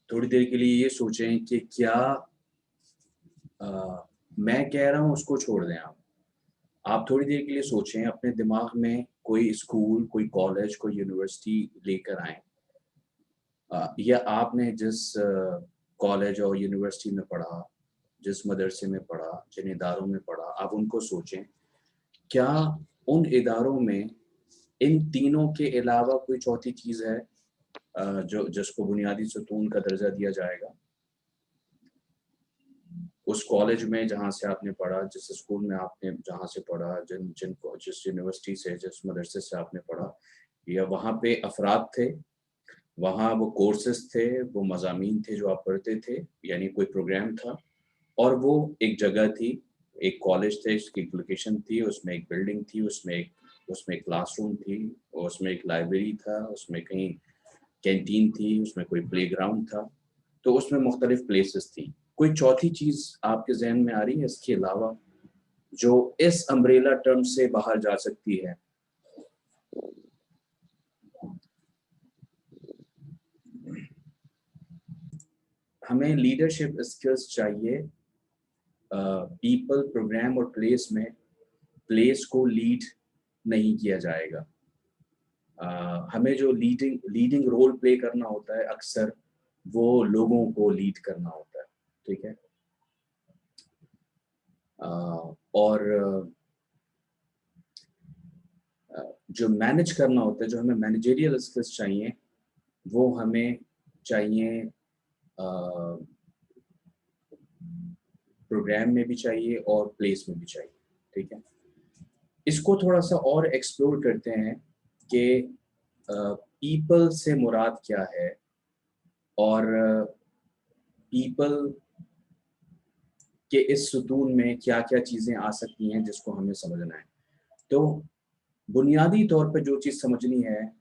थोड़ी देर के लिए ये सोचें कि क्या मैं कह रहा हूँ उसको छोड़ दें आप। आप थोड़ी देर के लिए सोचें, अपने दिमाग में कोई स्कूल, कोई कॉलेज, कोई यूनिवर्सिटी लेकर आएँ। या आपने जिस कॉलेज और यूनिवर्सिटी में पढ़ा, जिस मदरसे में पढ़ा, जिन इदारों में पढ़ा, आप उनको सोचें, क्या उन इदारों में इन तीनों के अलावा कोई चौथी चीज़ है जो जिसको बुनियादी सुतून का दर्जा दिया जाएगा? उस कॉलेज में जहाँ से आपने पढ़ा, जिस स्कूल में आपने जहाँ से पढ़ा, जिस यूनिवर्सिटी से, जिस मदरसे से आपने पढ़ा, या वहाँ पे अफराद थे, वहाँ वो कोर्सेज़ थे, वो मज़ामीन थे जो आप पढ़ते थे, यानी कोई प्रोग्राम था, और वो एक जगह थी, एक कॉलेज थे, उसकी एक लोकेशन थी, उसमें एक बिल्डिंग थी, उसमें एक क्लासरूम थी, उसमें एक लाइब्रेरी था, उसमें कहीं कैंटीन थी, उसमें कोई प्लेग्राउंड था, तो उसमें मुख्तलिफ प्लेसेस थी। कोई चौथी चीज़ आपके ज़हन में आ रही है इसके अलावा, जो इस अम्ब्रेला टर्म से बाहर जा सकती है? हमें लीडरशिप स्किल्स चाहिए। पीपल, प्रोग्राम और प्लेस में प्लेस को लीड नहीं किया जाएगा। हमें जो लीडिंग रोल प्ले करना होता है, अक्सर वो लोगों को लीड करना होता है, ठीक है? और जो मैनेज करना होता है, जो हमें मैनेजेरियल स्किल्स चाहिए, वो हमें चाहिए प्रोग्राम में भी चाहिए और प्लेस में भी चाहिए, ठीक है? इसको थोड़ा सा और एक्सप्लोर करते हैं कि पीपल से मुराद क्या है, और पीपल के इस सुतून में क्या-क्या चीज़ें आ सकती हैं जिसको हमें समझना है। तो बुनियादी तौर पे जो चीज़ समझनी है,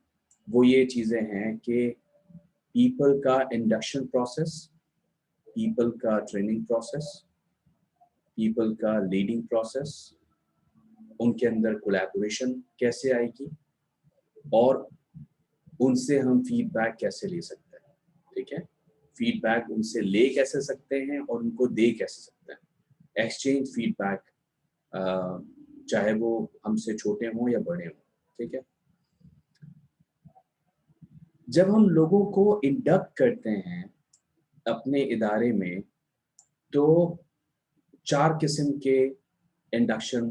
वो ये चीज़ें हैं कि पीपल का इंडक्शन प्रोसेस, पीपल का ट्रेनिंग प्रोसेस, पीपल का लीडिंग प्रोसेस, उनके अंदर कोलैबोरेशन कैसे आएगी, और उनसे हम फीडबैक कैसे ले सकते हैं, ठीक है? फीडबैक उनसे ले कैसे सकते हैं और उनको दे कैसे सकते हैं। एक्सचेंज फीडबैक, चाहे वो हमसे छोटे हों या बड़े हों, ठीक है? जब हम लोगों को इंडक्ट करते हैं अपने इदारे में, तो 4 किस्म के इंडक्शन,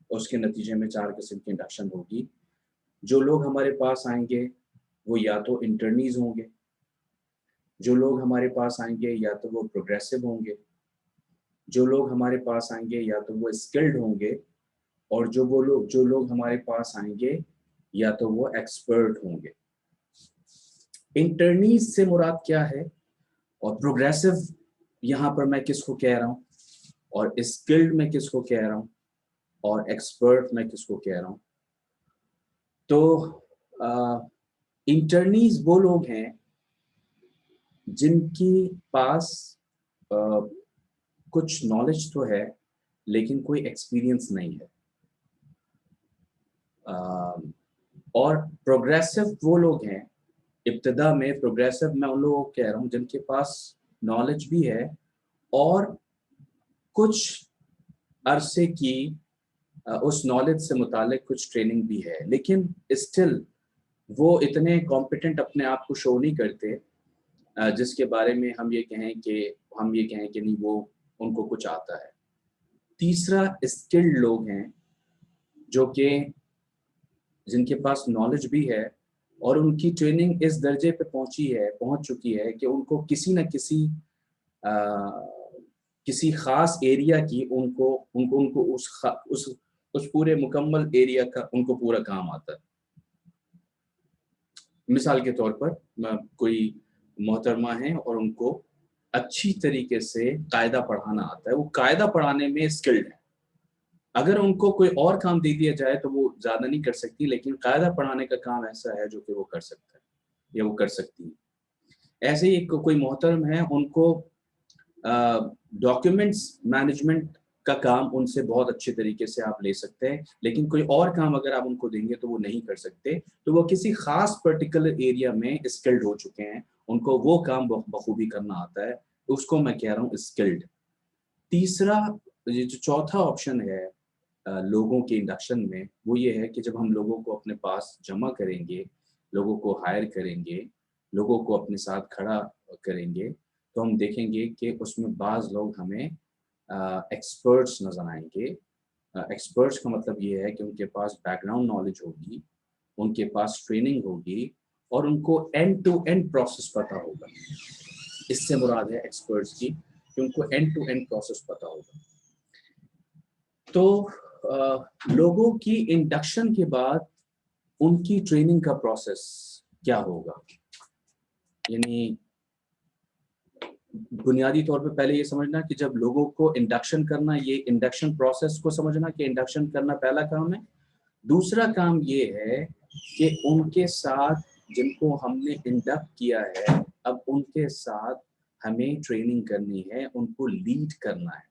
उसके नतीजे में 4 किस्म की इंडक्शन होगी। जो लोग हमारे पास आएँगे, वो या तो इंटर्नीज़ होंगे, जो लोग हमारे पास आएँगे या तो वो प्रोग्रेसिव होंगे, जो लोग हमारे पास आएँगे या तो वो स्किल्ड होंगे, और जो लोग हमारे पास आएँगे या तो वो एक्सपर्ट होंगे। इंटर्नीज़ से मुराद क्या है, और प्रोग्रेसिव यहाँ पर मैं किसको कह रहा हूँ, और स्किल्ड मैं किसको कह रहा हूँ, और एक्सपर्ट मैं किसको कह रहा हूँ? तो इंटर्नीज़ वो लोग हैं जिनके पास अ, कुछ नॉलेज तो है, लेकिन कोई एक्सपीरियंस नहीं है। अ, और प्रोग्रेसिव वो लोग हैं, इब्तिदा में प्रोग्रेसिव मैं उन लोगों को कह रहा हूँ जिनके पास नॉलेज भी है, और कुछ अरसे की उस नॉलेज से मुतालिक कुछ ट्रेनिंग भी है, लेकिन स्टिल वो इतने कॉम्पिटेंट अपने आप को शो नहीं करते जिसके बारे में हम ये कहें कि नहीं, वो उनको कुछ आता है। तीसरा स्किल्ड लोग हैं, जो कि जिनके पास नॉलेज भी है, और उनकी ट्रेनिंग इस दर्जे पे पहुंच चुकी है कि उनको किसी न अ, किसी ख़ास एरिया की उनको उनको उनको उस पूरे मुकम्मल एरिया का उनको पूरा काम आता है। मिसाल के तौर पर कोई मोहतरमा है और उनको अच्छी तरीके से कायदा पढ़ाना आता है, वो कायदा पढ़ाने में स्किल्ड है। अगर उनको कोई और काम दे दिया जाए तो वो ज़्यादा नहीं कर सकती, लेकिन कायदा पढ़ाने का काम ऐसा है जो कि वो कर सकता है या वो कर सकती है। ऐसे ही कोई मोहतरम है, उनको डॉक्यूमेंट्स मैनेजमेंट का काम उनसे बहुत अच्छे तरीके से आप ले सकते हैं, लेकिन कोई और काम अगर आप उनको देंगे तो वो नहीं कर सकते। तो वो किसी ख़ास पर्टिकुलर एरिया में स्किल्ड हो चुके हैं, उनको वो काम बखूबी करना आता है, उसको मैं कह रहा हूँ स्किल्ड। तीसरा, ये जो चौथा ऑप्शन है लोगों के इंडक्शन में, वो ये है कि जब हम लोगों को अपने पास जमा करेंगे, लोगों को हायर करेंगे, लोगों को अपने साथ खड़ा करेंगे, तो हम देखेंगे कि उसमें बाज़ लोग हमें एक्सपर्ट्स नज़र आएंगे। एक्सपर्ट्स का मतलब ये है कि उनके पास बैकग्राउंड नॉलेज होगी, उनके पास ट्रेनिंग होगी, और उनको एंड टू एंड प्रोसेस पता होगा। इससे मुराद है एक्सपर्ट्स की कि उनको एंड टू एंड प्रोसेस पता होगा। तो लोगों की इंडक्शन के बाद उनकी ट्रेनिंग का प्रोसेस क्या होगा, यानी बुनियादी तौर पे पहले ये समझना कि जब लोगों को इंडक्शन करना, ये इंडक्शन प्रोसेस को समझना कि इंडक्शन करना पहला काम है। दूसरा काम ये है कि उनके साथ जिनको हमने इंडक्ट किया है, अब उनके साथ हमें ट्रेनिंग करनी है, उनको लीड करना है,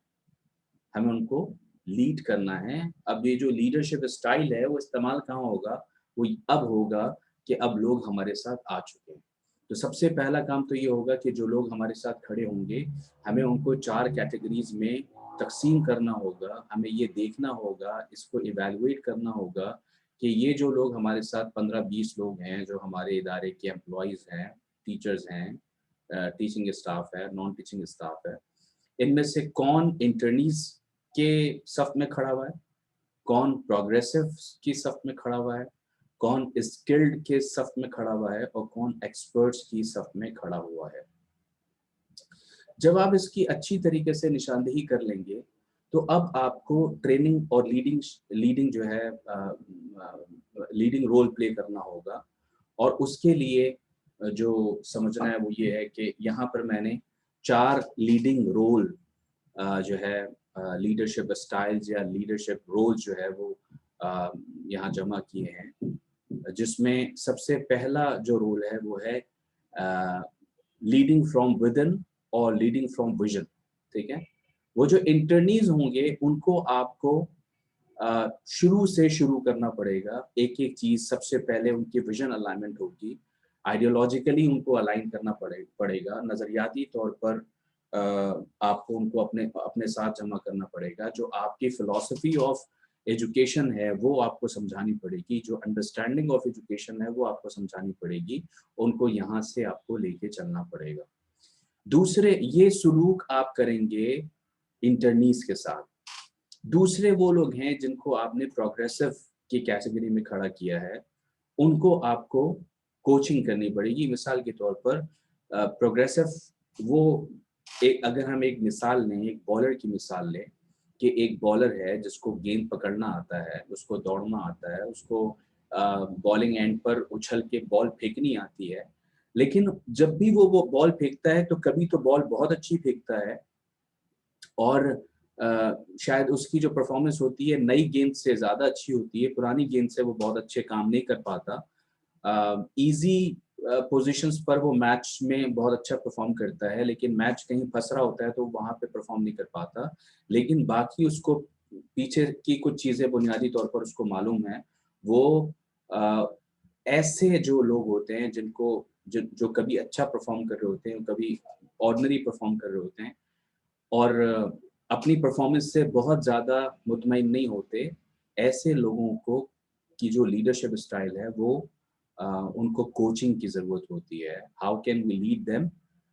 हमें उनको लीड करना है। अब ये जो लीडरशिप स्टाइल है वो इस्तेमाल कहाँ होगा, वो अब होगा कि अब लोग हमारे साथ आ चुके हैं। तो सबसे पहला काम तो ये होगा कि जो लोग हमारे साथ खड़े होंगे, हमें उनको 4 कैटेगरीज में तकसीम करना होगा। हमें ये देखना होगा, इसको इवैल्यूएट करना होगा कि ये जो लोग हमारे साथ 15-20 लोग हैं, जो हमारे इदारे के एम्प्लॉयज़ हैं, टीचर्स हैं, टीचिंग स्टाफ है, नॉन टीचिंग स्टाफ है, इनमें से कौन इंटर्नीज के सफ में खड़ा हुआ है, कौन प्रोग्रेसिव की सफ में खड़ा हुआ है, कौन स्किल्ड के सफ में खड़ा हुआ है, और कौन एक्सपर्ट्स की सफ में खड़ा हुआ है। जब आप इसकी अच्छी तरीके से निशानदेही कर लेंगे, तो अब आपको ट्रेनिंग और लीडिंग जो है लीडिंग रोल प्ले करना होगा। और उसके लिए जो समझना है वो ये है कि यहाँ पर मैंने 4 लीडिंग रोल जो है लीडरशिप स्टाइल्स या लीडरशिप रोल्स जो है वो यहाँ जमा किए हैं, जिसमें सबसे पहला जो रोल है वो है लीडिंग फ्रॉम विदिन और लीडिंग फ्रॉम विजन। ठीक है, वो जो इंटर्नीज होंगे उनको आपको शुरू से शुरू करना पड़ेगा। एक एक चीज़ सबसे पहले उनकी विजन अलाइनमेंट होगी, आइडियोलॉजिकली उनको अलाइन करना पड़ेगा, नज़रियाती तौर पर आपको उनको अपने अपने साथ जमा करना पड़ेगा। जो आपकी फ़िलॉसफी ऑफ एजुकेशन है वो आपको समझानी पड़ेगी, जो अंडरस्टैंडिंग ऑफ एजुकेशन है वो आपको समझानी पड़ेगी, उनको यहाँ से आपको लेके चलना पड़ेगा। दूसरे, ये सुलूक आप करेंगे इंटर्नीज के साथ। दूसरे वो लोग हैं जिनको आपने प्रोग्रेसिव की कैटेगरी में खड़ा किया है, उनको आपको कोचिंग करनी पड़ेगी। मिसाल के तौर पर प्रोग्रेसिव वो अगर हम एक मिसाल लें, एक बॉलर की मिसाल लें कि एक बॉलर है जिसको गेंद पकड़ना आता है, उसको दौड़ना आता है, उसको बॉलिंग एंड पर उछल के बॉल फेंकनी आती है, लेकिन जब भी वो बॉल फेंकता है तो कभी तो बॉल बहुत अच्छी फेंकता है, और शायद उसकी जो परफॉर्मेंस होती है नई गेंद से ज़्यादा अच्छी होती है, पुरानी गेंद से वो बहुत अच्छे काम नहीं कर पाता। ईज़ी पोजीशंस पर वो मैच में बहुत अच्छा परफॉर्म करता है, लेकिन मैच कहीं फंस रहा होता है तो वहाँ पे परफॉर्म नहीं कर पाता। लेकिन बाकी उसको पीछे की कुछ चीज़ें बुनियादी तौर पर उसको मालूम है। वो ऐसे जो लोग होते हैं जिनको जो कभी अच्छा परफॉर्म कर रहे होते हैं, कभी ऑर्डिनरी परफॉर्म कर रहे होते हैं, और अपनी परफॉर्मेंस से बहुत ज़्यादा मुतमईन नहीं होते, ऐसे लोगों को की जो लीडरशिप स्टाइल है वो उनको कोचिंग की ज़रूरत होती है। How can we lead them?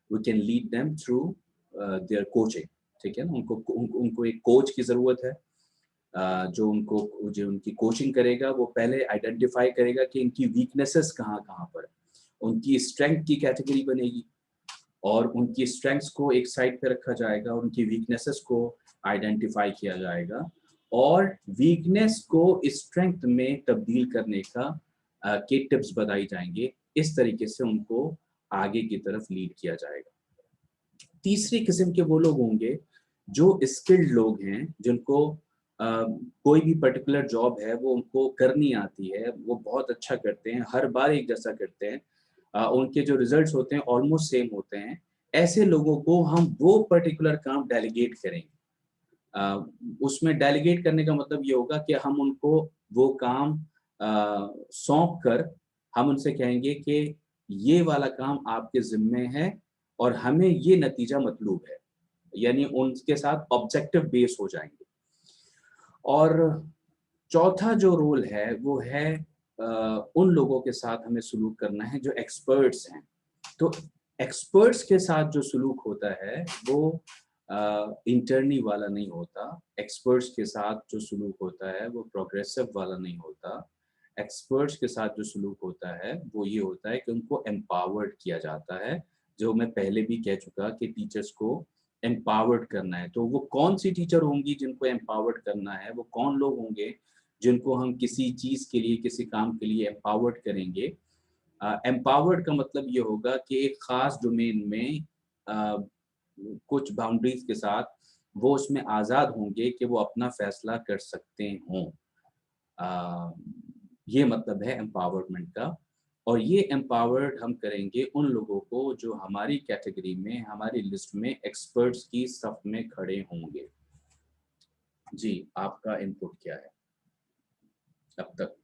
We can lead them through their coaching. ठीक है ना, उनको एक कोच की ज़रूरत है, जो उनकी कोचिंग करेगा, वो पहले आइडेंटिफाई करेगा कि इनकी वीकनेसेस कहाँ-कहाँ पर है। उनकी स्ट्रेंथ की कैटेगरी बनेगी, और उनकी स्ट्रेंथ्स को एक साइड पे रखा जाएगा, उनकी वीकनेसेस को आइडेंटिफाई किया जाएगा, और वीकनेस को स्ट्रेंथ में तब्दील करने का के टिप्स बताई जाएंगे। इस तरीके से उनको आगे की तरफ लीड किया जाएगा। तीसरी किस्म के वो लोग होंगे जो स्किल्ड लोग हैं, जिनको कोई भी पर्टिकुलर जॉब है वो उनको करनी आती है, वो बहुत अच्छा करते हैं, हर बार एक जैसा करते हैं, उनके जो रिजल्ट्स होते हैं ऑलमोस्ट सेम होते हैं। ऐसे लोगों को हम वो पर्टिकुलर काम डेलीगेट करेंगे। उसमें डेलीगेट करने का मतलब ये होगा कि हम उनको वो काम सौंप कर हम उनसे कहेंगे कि یہ والا کام آپ کے ذمے ہے اور ہمیں یہ نتیجہ مطلوب ہے، یعنی ان کے ساتھ آبجیکٹو بیس ہو جائیں گے۔ اور چوتھا جو رول ہے وہ ہے ان لوگوں کے ساتھ ہمیں سلوک کرنا ہے جو ایکسپرٹس ہیں۔ تو ایکسپرٹس کے ساتھ جو سلوک ہوتا ہے وہ انٹرنی والا نہیں ہوتا، ایکسپرٹس کے ساتھ جو سلوک ہوتا ہے وہ پروگریسو والا نہیں ہوتا، ایکسپرٹس کے ساتھ جو سلوک ہوتا ہے وہ یہ ہوتا ہے کہ ان کو امپاورڈ کیا جاتا ہے، جو میں پہلے بھی کہہ چکا کہ ٹیچرز کو امپاورڈ کرنا ہے۔ تو وہ کون سی ٹیچر ہوں گی جن کو امپاورڈ کرنا ہے، وہ کون لوگ ہوں گے جن کو ہم کسی چیز کے لیے، کسی کام کے لیے امپاورڈ کریں گے؟ امپاورڈ کا مطلب یہ ہوگا کہ ایک خاص ڈومین میں کچھ باؤنڈریز کے ساتھ وہ اس میں آزاد ہوں گے کہ وہ اپنا فیصلہ کر سکتے ہوں۔ یہ مطلب ہے امپاورمنٹ کا، اور یہ امپاورڈ ہم کریں گے ان لوگوں کو جو ہماری کیٹیگری میں، ہماری لسٹ میں ایکسپرٹس کی صف میں کھڑے ہوں گے۔ جی، آپ کا انپٹ کیا ہے اب تک؟